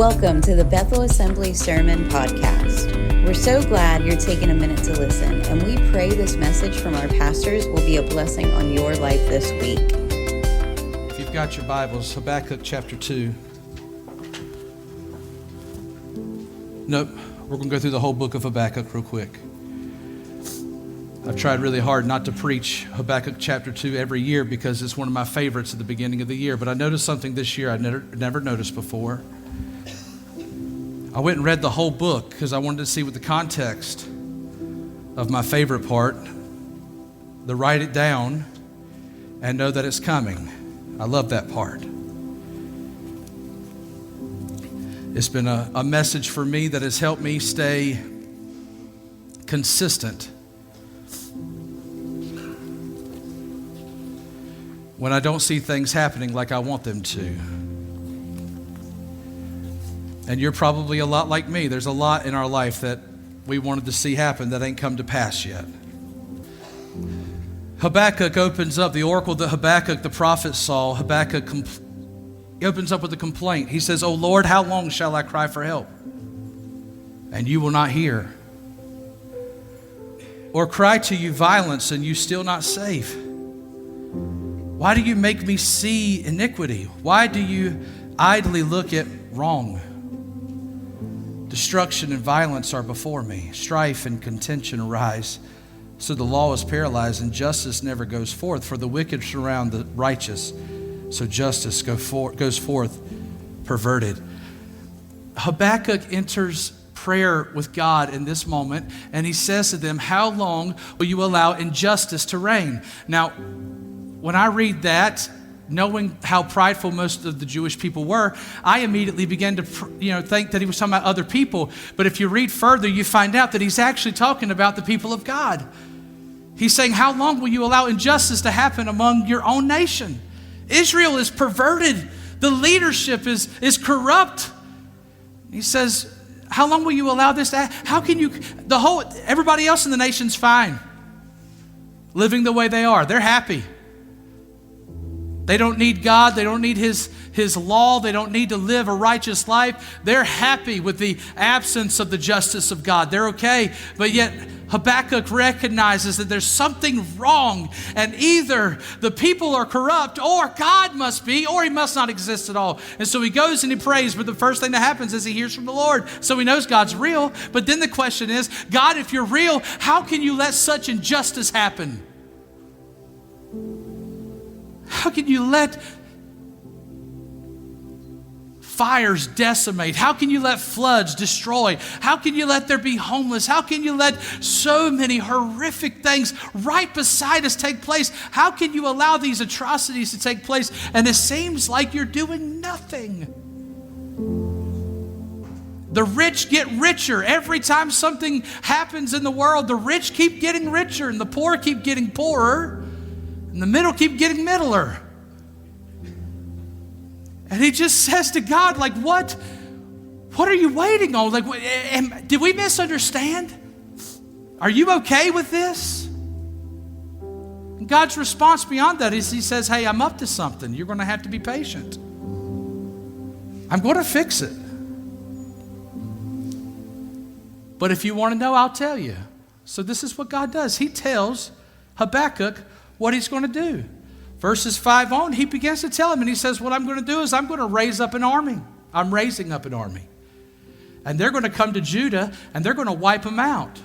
Welcome to the Bethel Assembly Sermon Podcast. We're so glad you're taking a minute to listen, and we pray this message from our pastors will be a blessing on your life this week. If you've got your Bibles, Habakkuk chapter 2. Nope, we're going to go through the whole book of Habakkuk real quick. I've tried really hard not to preach Habakkuk chapter 2 every year because it's one of my favorites at the beginning of the year, but I noticed something this year I never noticed before. I went and read the whole book because I wanted to see what the context of my favorite part, to write it down and know that it's coming. I love that part. It's been a message for me that has helped me stay consistent when I don't see things happening like I want them to. And you're probably a lot like me. There's a lot in our life that we wanted to see happen that ain't come to pass yet. Habakkuk opens up, the oracle that Habakkuk the prophet saw, he opens up with a complaint. He says, "O Lord, how long shall I cry for help? And you will not hear. Or cry to you violence and you still not save? Why do you make me see iniquity? Why do you idly look at wrong? Destruction and violence are before me. Strife and contention arise. So the law is paralyzed and justice never goes forth. For the wicked surround the righteous. So justice goes forth perverted." Habakkuk enters prayer with God in this moment, and he says to them, "How long will you allow injustice to reign?" Now, when I read that, knowing how prideful most of the Jewish people were, I immediately began to think that he was talking about other people. But if you read further, you find out that he's actually talking about the people of God. He's saying, how long will you allow injustice to happen among your own nation? Israel is perverted. The leadership is corrupt. He says, how long will you allow this to happen? How can you, everybody else in the nation's fine, living the way they are. They're happy. They don't need God. They don't need His law. They don't need to live a righteous life. They're happy with the absence of the justice of God. They're okay. But yet Habakkuk recognizes that there's something wrong, and either the people are corrupt or God must be, or He must not exist at all. And so he goes and he prays, but the first thing that happens is he hears from the Lord. So he knows God's real. But then the question is, God, if you're real, how can you let such injustice happen? How can you let fires decimate? How can you let floods destroy? How can you let there be homeless? How can you let so many horrific things right beside us take place? How can you allow these atrocities to take place? And it seems like you're doing nothing. The rich get richer. Every time something happens in the world, the rich keep getting richer and the poor keep getting poorer. And the middle keep getting middler. And he just says to God, like, what are you waiting on? Like, did we misunderstand? Are you okay with this? And God's response beyond that is he says, hey, I'm up to something. You're going to have to be patient. I'm going to fix it. But if you want to know, I'll tell you. So this is what God does. He tells Habakkuk what he's going to do. Verses 5 on, he begins to tell him, and he says, what I'm going to do is I'm going to raise up an army. I'm raising up an army. And they're going to come to Judah, and they're going to wipe them out.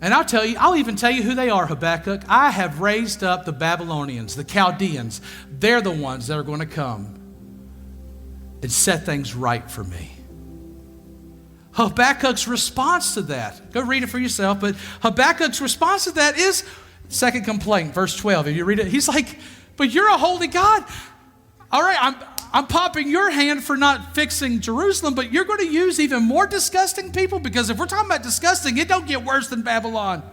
And I'll even tell you who they are, Habakkuk. I have raised up the Babylonians, the Chaldeans. They're the ones that are going to come and set things right for me. Habakkuk's response to that, go read it for yourself, but Habakkuk's response to that is second complaint, verse 12. If you read it, he's like, but you're a holy God. All right, I'm popping your hand for not fixing Jerusalem, but you're going to use even more disgusting people? Because if we're talking about disgusting, it don't get worse than Babylon.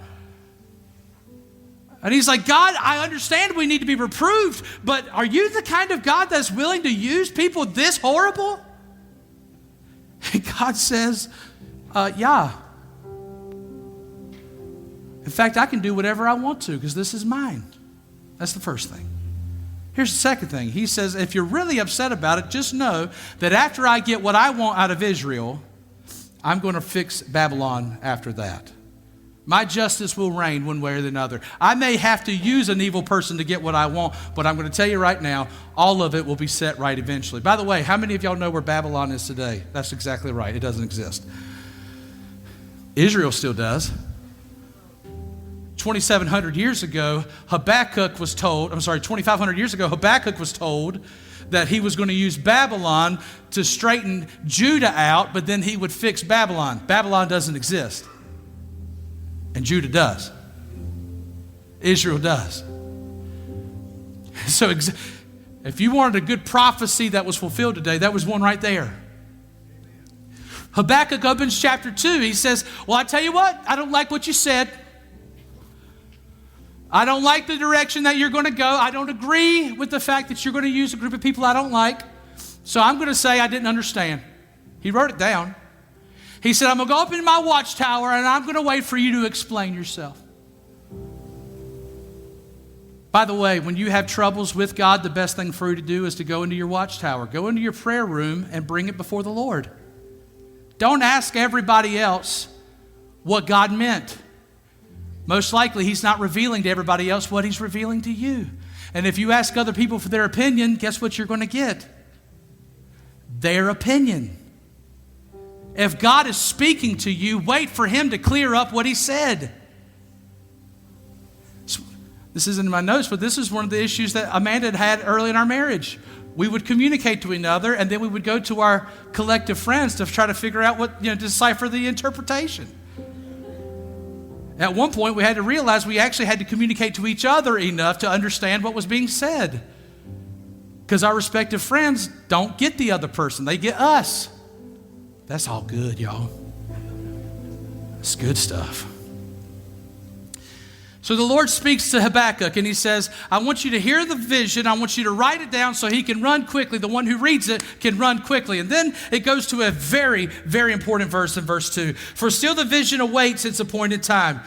And he's like, God, I understand we need to be reproved, but are you the kind of God that's willing to use people this horrible? And God says, yeah. In fact, I can do whatever I want to because this is mine. That's the first thing. Here's the second thing. He says, if you're really upset about it, just know that after I get what I want out of Israel, I'm going to fix Babylon after that. My justice will reign one way or the other. I may have to use an evil person to get what I want, but I'm going to tell you right now, all of it will be set right eventually. By the way, how many of y'all know where Babylon is today? That's exactly right. It doesn't exist. Israel still does. 2,500 years ago, Habakkuk was told that he was going to use Babylon to straighten Judah out, but then he would fix Babylon. Babylon doesn't exist. And Judah does. Israel does. So if you wanted a good prophecy that was fulfilled today, that was one right there. Habakkuk opens chapter 2. He says, well, I tell you what, I don't like what you said. I don't like the direction that you're going to go. I don't agree with the fact that you're going to use a group of people I don't like. So I'm going to say I didn't understand. He wrote it down. He said, I'm going to go up in my watchtower and I'm going to wait for you to explain yourself. By the way, when you have troubles with God, the best thing for you to do is to go into your watchtower. Go into your prayer room and bring it before the Lord. Don't ask everybody else what God meant. Most likely, He's not revealing to everybody else what He's revealing to you. And if you ask other people for their opinion, guess what you're going to get? Their opinion. If God is speaking to you, wait for Him to clear up what He said. This isn't in my notes, but this is one of the issues that Amanda had early in our marriage. We would communicate to another, and then we would go to our collective friends to try to figure out decipher the interpretation. At one point, we had to realize we actually had to communicate to each other enough to understand what was being said. Because our respective friends don't get the other person. They get us. That's all good, y'all. It's good stuff. So the Lord speaks to Habakkuk and He says, I want you to hear the vision. I want you to write it down so he can run quickly. The one who reads it can run quickly. And then it goes to a very, very important verse in verse 2. For still the vision awaits its appointed time.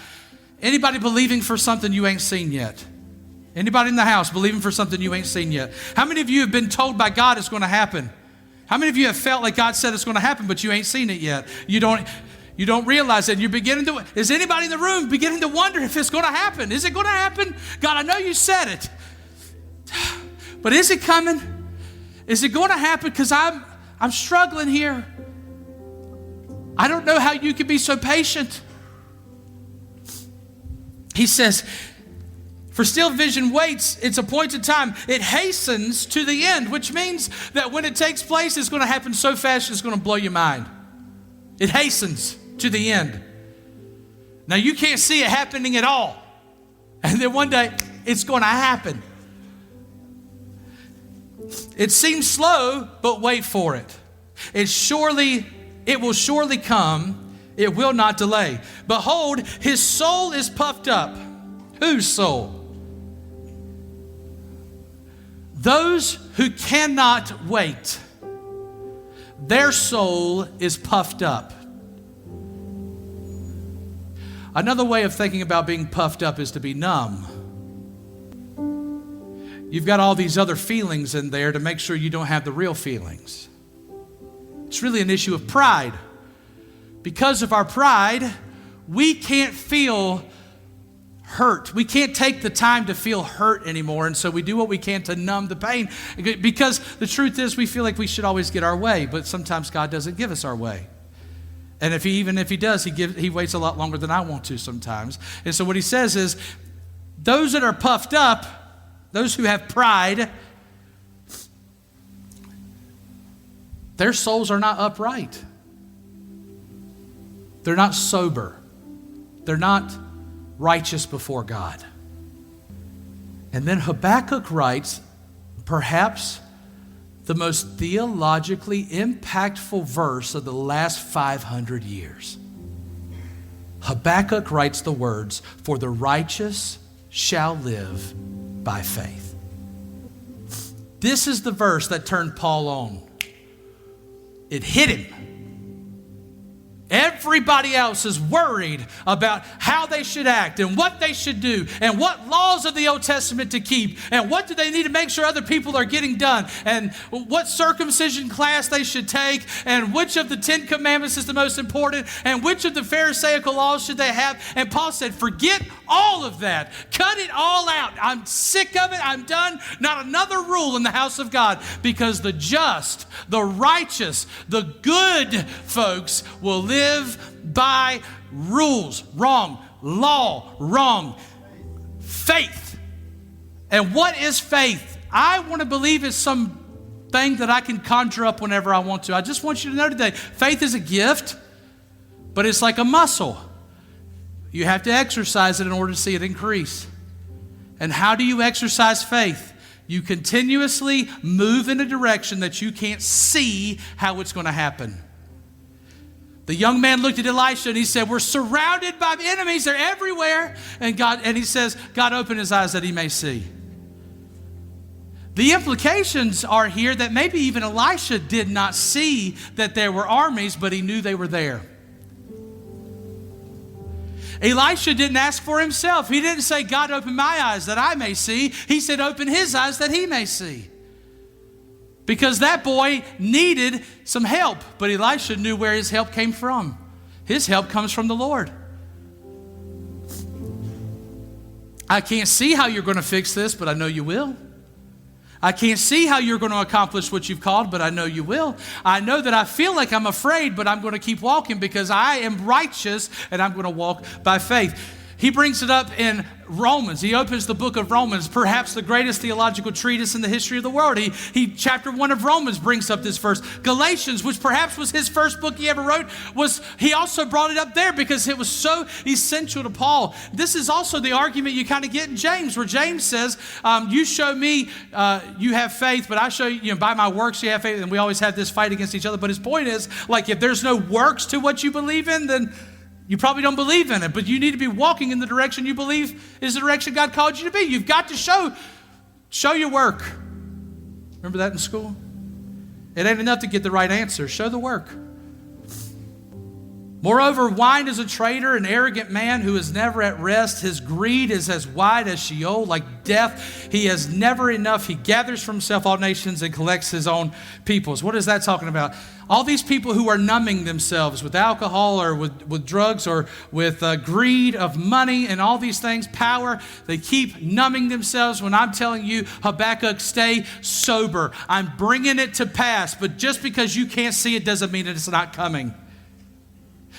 Anybody believing for something you ain't seen yet? Anybody in the house believing for something you ain't seen yet? How many of you have been told by God it's going to happen? How many of you have felt like God said it's going to happen, but you ain't seen it yet? You don't realize it. You're beginning to, is anybody in the room beginning to wonder if it's going to happen? Is it going to happen? God, I know you said it, but is it coming? Is it going to happen? Because I'm struggling here. I don't know how you can be so patient. He says, for still vision waits its appointed time. It hastens to the end, which means that when it takes place, it's going to happen so fast, it's going to blow your mind. It hastens to the end. Now, you can't see it happening at all. And then one day, it's going to happen. It seems slow, but wait for it. It will surely come. It will not delay. Behold, his soul is puffed up. Whose soul? Those who cannot wait. Their soul is puffed up. Another way of thinking about being puffed up is to be numb. You've got all these other feelings in there to make sure you don't have the real feelings. It's really an issue of pride. Because of our pride, we can't feel hurt. We can't take the time to feel hurt anymore, and so we do what we can to numb the pain. Because the truth is, we feel like we should always get our way, but sometimes God doesn't give us our way. And even if he does, he waits a lot longer than I want to sometimes. And so what he says is, those that are puffed up, those who have pride, their souls are not upright. They're not sober. They're not righteous before God. And then Habakkuk writes, perhaps the most theologically impactful verse of the last 500 years. Habakkuk writes the words, for the righteous shall live by faith. This is the verse that turned Paul on. It hit him. everybody else is worried about how they should act and what they should do and what laws of the Old Testament to keep and what do they need to make sure other people are getting done and what circumcision class they should take and which of the 10 commandments is the most important and which of the Pharisaical laws should they have. And Paul said, forget all of that. Cut it all out. I'm sick of it. I'm done. Not another rule in the house of God, because the just, the righteous, the good folks will live by rules. Wrong. Law. Wrong. Faith. And what is faith? I want to believe it's some thing that I can conjure up whenever I want to. I just want you to know today, faith is a gift, but it's like a muscle. You have to exercise it in order to see it increase. And how do you exercise faith? You continuously move in a direction that you can't see how it's going to happen. The young man looked at Elisha and he said, we're surrounded by enemies. They're everywhere. And he says, God opened his eyes that he may see. The implications are here that maybe even Elisha did not see that there were armies, but he knew they were there. Elisha didn't ask for himself. He didn't say, God, open my eyes that I may see. He said, open his eyes that he may see. Because that boy needed some help, but Elisha knew where his help came from. His help comes from the Lord. I can't see how you're going to fix this, but I know you will. I can't see how you're going to accomplish what you've called, but I know you will. I know that I feel like I'm afraid, but I'm going to keep walking because I am righteous and I'm going to walk by faith. He brings it up in Romans. He opens the book of Romans, perhaps the greatest theological treatise in the history of the world. Chapter 1 of Romans brings up this verse. Galatians, which perhaps was his first book he ever wrote, he also brought it up there because it was so essential to Paul. This is also the argument you kind of get in James, where James says, you show me you have faith, but I show you, by my works you have faith. And we always have this fight against each other. But his point is, like, if there's no works to what you believe in, then you probably don't believe in it, but you need to be walking in the direction you believe is the direction God called you to be. You've got to show your work. Remember that in school? It ain't enough to get the right answer. Show the work. Moreover, wine is a traitor, an arrogant man who is never at rest. His greed is as wide as Sheol, like death. He has never enough. He gathers for himself all nations and collects his own peoples. What is that talking about? All these people who are numbing themselves with alcohol or with drugs or with greed of money and all these things, power, they keep numbing themselves. When I'm telling you, Habakkuk, stay sober. I'm bringing it to pass, but just because you can't see it doesn't mean that it's not coming.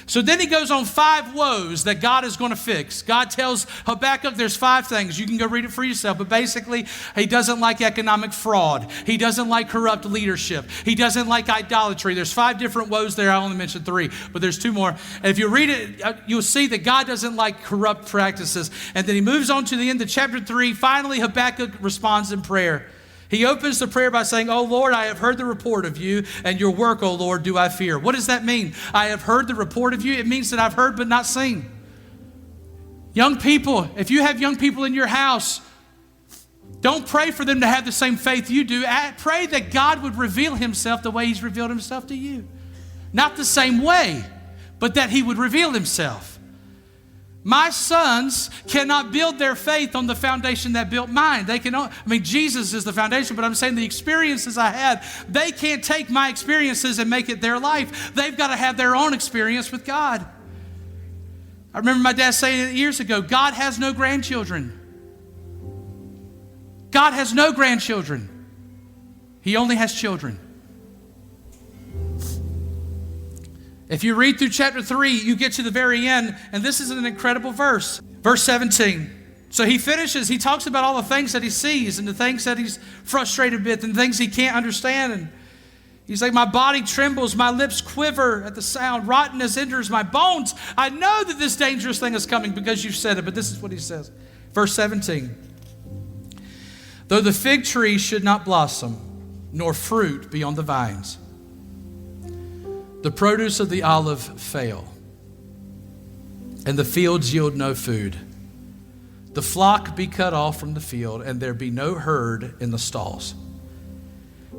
So then he goes on 5 woes that God is going to fix. God tells Habakkuk there's 5 things. You can go read it for yourself. But basically, he doesn't like economic fraud. He doesn't like corrupt leadership. He doesn't like idolatry. There's 5 different woes there. I only mentioned 3, but there's 2 more. And if you read it, you'll see that God doesn't like corrupt practices. And then he moves on to the end of chapter 3. Finally, Habakkuk responds in prayer. He opens the prayer by saying, "Oh Lord, I have heard the report of you, and your work, oh Lord, do I fear." What does that mean? I have heard the report of you. It means that I've heard but not seen. Young people, if you have young people in your house, don't pray for them to have the same faith you do. Pray that God would reveal himself the way he's revealed himself to you. Not the same way, but that he would reveal himself. My sons cannot build their faith on the foundation that built mine. Jesus is the foundation, but I'm saying the experiences I had, they can't take my experiences and make it their life. They've got to have their own experience with God. I remember my dad saying it years ago, God has no grandchildren. God has no grandchildren. He only has children. If you read through chapter 3, you get to the very end, and this is an incredible verse. Verse 17. So he finishes, he talks about all the things that he sees and the things that he's frustrated with and things he can't understand. And he's like, my body trembles, my lips quiver at the sound, rottenness enters my bones. I know that this dangerous thing is coming because you've said it, but this is what he says. Verse 17. Though the fig tree should not blossom, nor fruit be on the vines, the produce of the olive fail, and the fields yield no food. The flock be cut off from the field, and there be no herd in the stalls.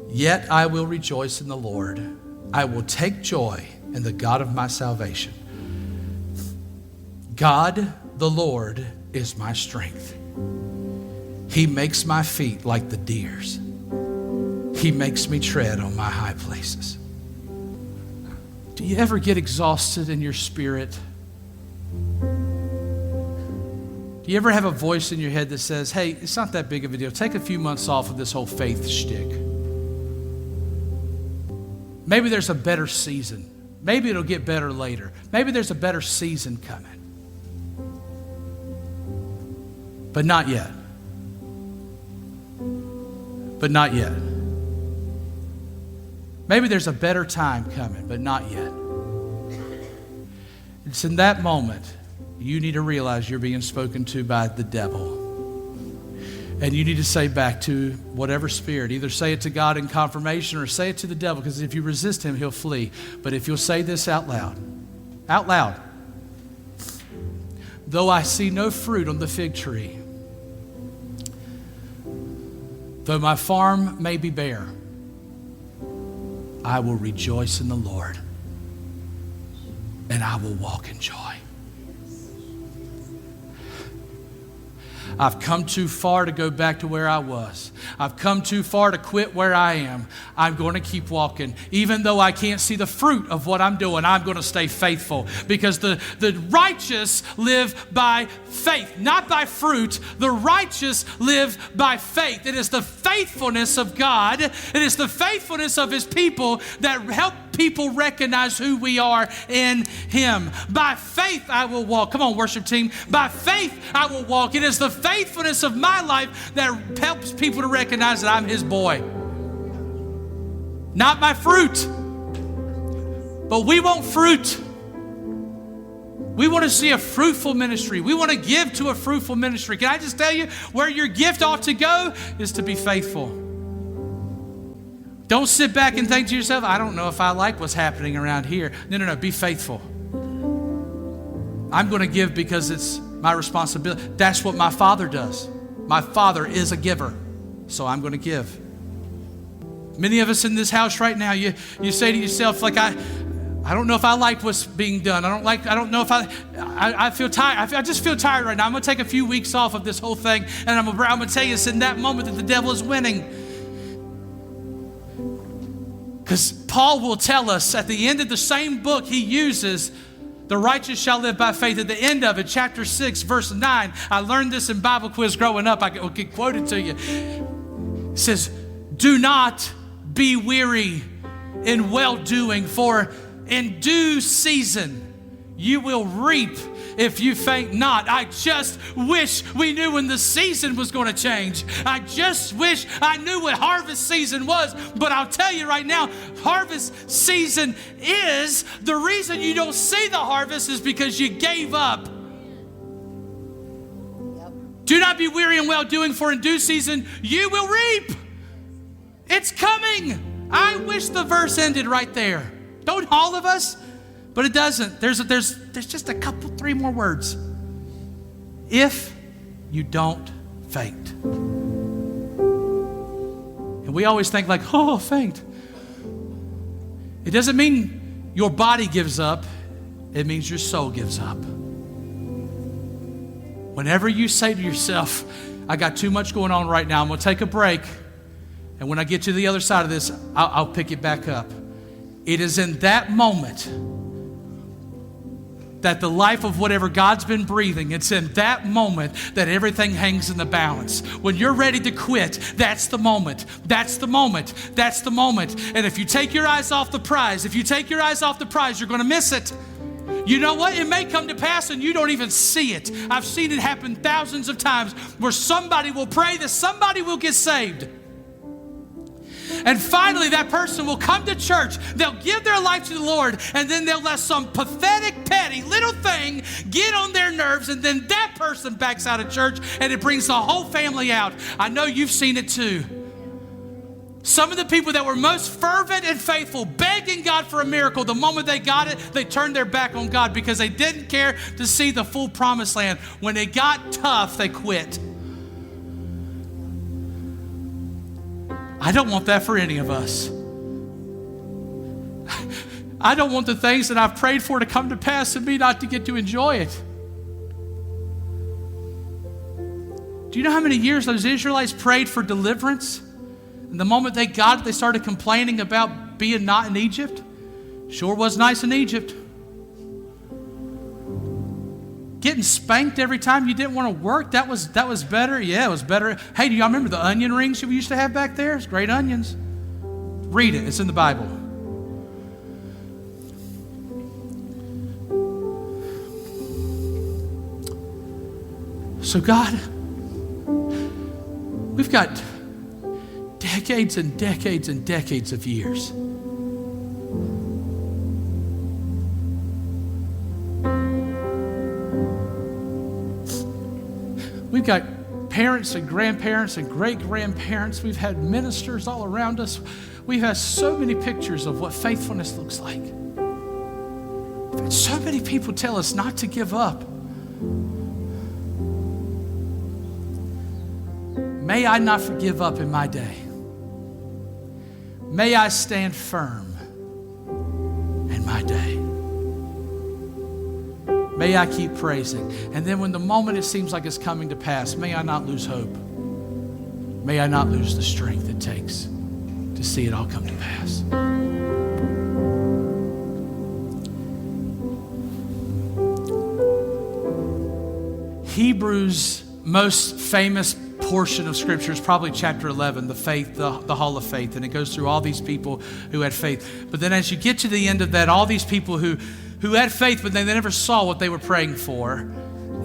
Yet I will rejoice in the Lord. I will take joy in the God of my salvation. God, the Lord, is my strength. He makes my feet like the deer's. He makes me tread on my high places. Do you ever get exhausted in your spirit? Do you ever have a voice in your head that says, hey, it's not that big of a deal. Take a few months off of this whole faith shtick. Maybe there's a better season. Maybe it'll get better later. Maybe there's a better season coming. But not yet. But not yet. Maybe there's a better time coming, but not yet. It's in that moment you need to realize you're being spoken to by the devil. And you need to say back to whatever spirit, either say it to God in confirmation or say it to the devil, because if you resist him, he'll flee. But if you'll say this out loud, though I see no fruit on the fig tree, though my farm may be bare, I will rejoice in the Lord, and I will walk in joy. I've come too far to go back to where I was. I've come too far to quit where I am. I'm going to keep walking. Even though I can't see the fruit of what I'm doing, I'm going to stay faithful, because the righteous live by faith, not by fruit. The righteous live by faith. It is the faithfulness of God. It is the faithfulness of his people that help people recognize who we are in him. By faith I will walk. Come on, worship team. By faith I will walk. It is the faithfulness of my life that helps people to recognize that I'm his boy. Not my fruit. But we want fruit. We want to see a fruitful ministry. We want to give to a fruitful ministry. Can I just tell you where your gift ought to go is to be faithful. Don't sit back and think to yourself, I don't know if I like what's happening around here. No. Be faithful. I'm going to give because it's my responsibility. That's what my Father does. My Father is a giver, so I'm going to give. Many of us in this house right now, you say to yourself, like, I don't know if I like what's being done. I don't know if I feel tired. I just feel tired right now. I'm going to take a few weeks off of this whole thing, and I'm going to tell you it's in that moment that the devil is winning. Because Paul will tell us at the end of the same book he uses, the righteous shall live by faith. At the end of it, chapter 6, verse 9. I learned this in Bible quiz growing up. I can quote it to you. It says, do not be weary in well-doing, for in due season you will reap if you faint not. I just wish we knew when the season was going to change. I just wish I knew what harvest season was. But I'll tell you right now, harvest season is the reason you don't see the harvest is because you gave up. Do not be weary in well-doing, for in due season you will reap. It's coming. I wish the verse ended right there. Don't all of us? But it doesn't. There's just a couple, three more words. If you don't faint. And we always think like, oh, faint. It doesn't mean your body gives up. It means your soul gives up. Whenever you say to yourself, I got too much going on right now, I'm going to take a break. And when I get to the other side of this, I'll pick it back up. It is in that moment that the life of whatever God's been breathing, it's in that moment that everything hangs in the balance. When you're ready to quit, that's the moment. That's the moment. That's the moment. And if you take your eyes off the prize, you're going to miss it. You know what? It may come to pass and you don't even see it. I've seen it happen thousands of times where somebody will pray that somebody will get saved. And finally, that person will come to church. They'll give their life to the Lord, and then they'll let some pathetic, petty little thing get on their nerves, and then that person backs out of church, and it brings the whole family out. I know you've seen it too. Some of the people that were most fervent and faithful, begging God for a miracle, the moment they got it, they turned their back on God because they didn't care to see the full promised land. When it got tough, they quit. I don't want that for any of us. I don't want the things that I've prayed for to come to pass and me not to get to enjoy it. Do you know how many years those Israelites prayed for deliverance? And the moment they got it, they started complaining about being not in Egypt. Sure was nice in Egypt. Getting spanked every time you didn't want to work, that was better. Yeah, it was better. Hey, do y'all remember the onion rings we used to have back there? It's great onions. Read it. It's in the Bible. So God, we've got decades and decades and decades of years. We've got parents and grandparents and great-grandparents. We've had ministers all around us. We've had so many pictures of what faithfulness looks like. We've had so many people tell us not to give up. May I not give up in my day. May I stand firm in my day. May I keep praising. And then when the moment it seems like it's coming to pass, may I not lose hope. May I not lose the strength it takes to see it all come to pass. Hebrews' most famous portion of Scripture is probably chapter 11, the faith, the hall of faith. And it goes through all these people who had faith. But then as you get to the end of that, all these people who had faith, but they never saw what they were praying for.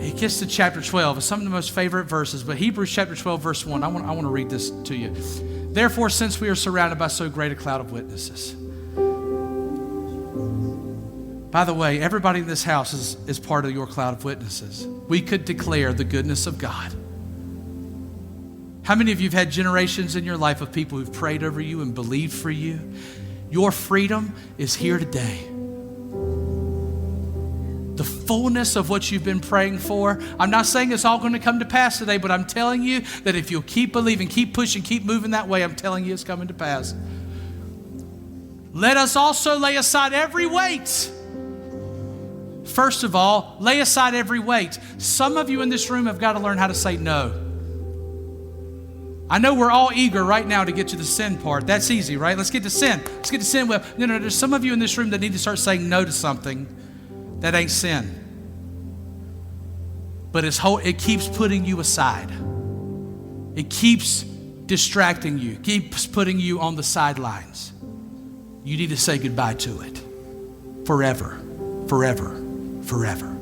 It gets to chapter 12. It's some of the most favorite verses, but Hebrews chapter 12, verse 1. I want to read this to you. Therefore, since we are surrounded by so great a cloud of witnesses. By the way, everybody in this house is part of your cloud of witnesses. We could declare the goodness of God. How many of you have had generations in your life of people who've prayed over you and believed for you? Your freedom is here today. The fullness of what you've been praying for. I'm not saying it's all going to come to pass today, but I'm telling you that if you'll keep believing, keep pushing, keep moving that way, I'm telling you it's coming to pass. Let us also lay aside every weight. First of all, lay aside every weight. Some of you in this room have got to learn how to say no. I know we're all eager right now to get to the sin part. That's easy, right? Let's get to sin. Let's get to sin. Well, no, there's some of you in this room that need to start saying no to something that ain't sin. But it keeps putting you aside. It keeps distracting you, keeps putting you on the sidelines. You need to say goodbye to it. Forever, forever, forever.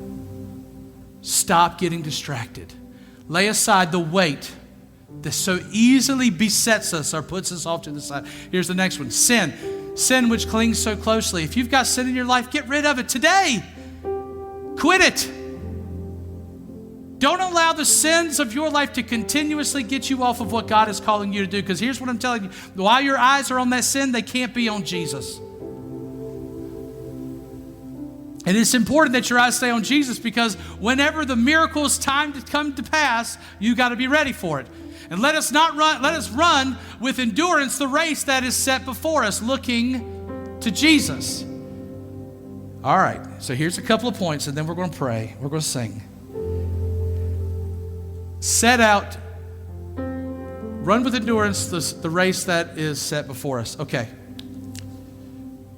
Stop getting distracted. Lay aside the weight that so easily besets us or puts us off to the side. Here's the next one. Sin which clings so closely. If you've got sin in your life, get rid of it today. Quit it. Don't allow the sins of your life to continuously get you off of what God is calling you to do. Because here's what I'm telling you. While your eyes are on that sin, they can't be on Jesus. And it's important that your eyes stay on Jesus, because whenever the miracle is time to come to pass, you got to be ready for it. And let us run with endurance the race that is set before us, looking to Jesus. All right, so here's a couple of points, and then we're going to pray. We're going to sing. Set out, run with endurance the race that is set before us. Okay,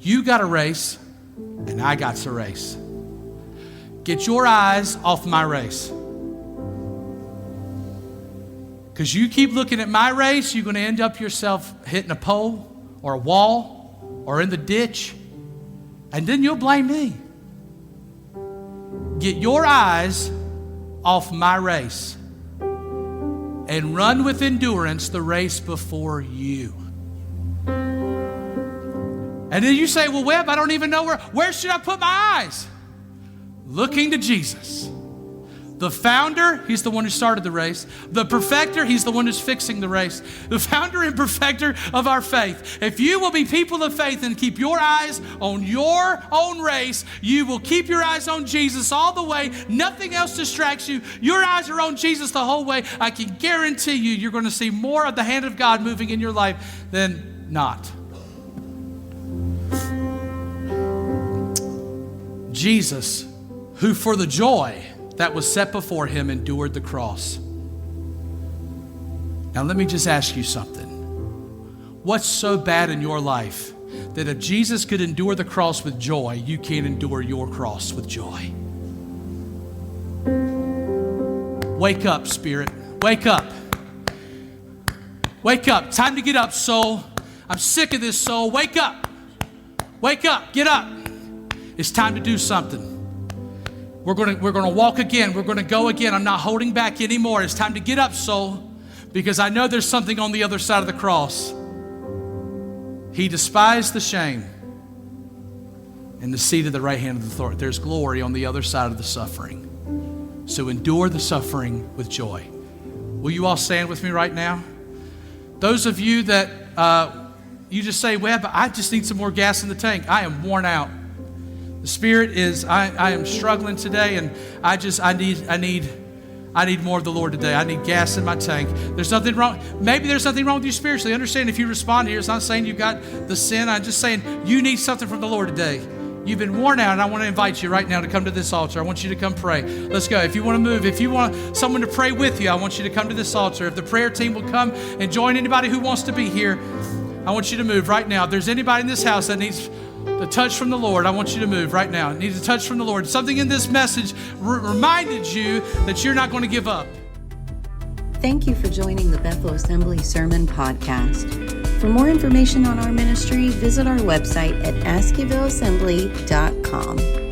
you got a race, and I got to race. Get your eyes off my race. Because you keep looking at my race, you're going to end up yourself hitting a pole or a wall or in the ditch, and then you'll blame me. Get your eyes off my race and run with endurance the race before you. And then you say, well, Webb, I don't even know where should I put my eyes? Looking to Jesus. The founder, he's the one who started the race. The perfecter, he's the one who's fixing the race. The founder and perfecter of our faith. If you will be people of faith and keep your eyes on your own race, you will keep your eyes on Jesus all the way. Nothing else distracts you. Your eyes are on Jesus the whole way. I can guarantee you're going to see more of the hand of God moving in your life than not. Jesus, who for the joy that was set before him endured the cross. Now, let me just ask you something. What's so bad in your life that if Jesus could endure the cross with joy, you can't endure your cross with joy? Wake up, Spirit. Wake up. Wake up. Time to get up, soul. I'm sick of this, soul. Wake up. Wake up. Get up. It's time to do something. We're going to walk again. We're going to go again. I'm not holding back anymore. It's time to get up, soul, because I know there's something on the other side of the cross. He despised the shame and the seat of the right hand of the authority. There's glory on the other side of the suffering. So endure the suffering with joy. Will you all stand with me right now? Those of you that you just say, well, but I just need some more gas in the tank. I am worn out. The Spirit is, I am struggling today, and I need more of the Lord today. I need gas in my tank. There's nothing wrong. Maybe there's nothing wrong with you spiritually. Understand if you respond here, it's not saying you've got the sin. I'm just saying you need something from the Lord today. You've been worn out, and I want to invite you right now to come to this altar. I want you to come pray. Let's go. If you want to move, if you want someone to pray with you, I want you to come to this altar. If the prayer team will come and join anybody who wants to be here, I want you to move right now. If there's anybody in this house that needs the touch from the Lord, I want you to move right now. It needs a touch from the Lord. Something in this message reminded you that you're not going to give up. Thank you for joining the Bethel Assembly Sermon Podcast. For more information on our ministry, visit our website at askewvilleassembly.com.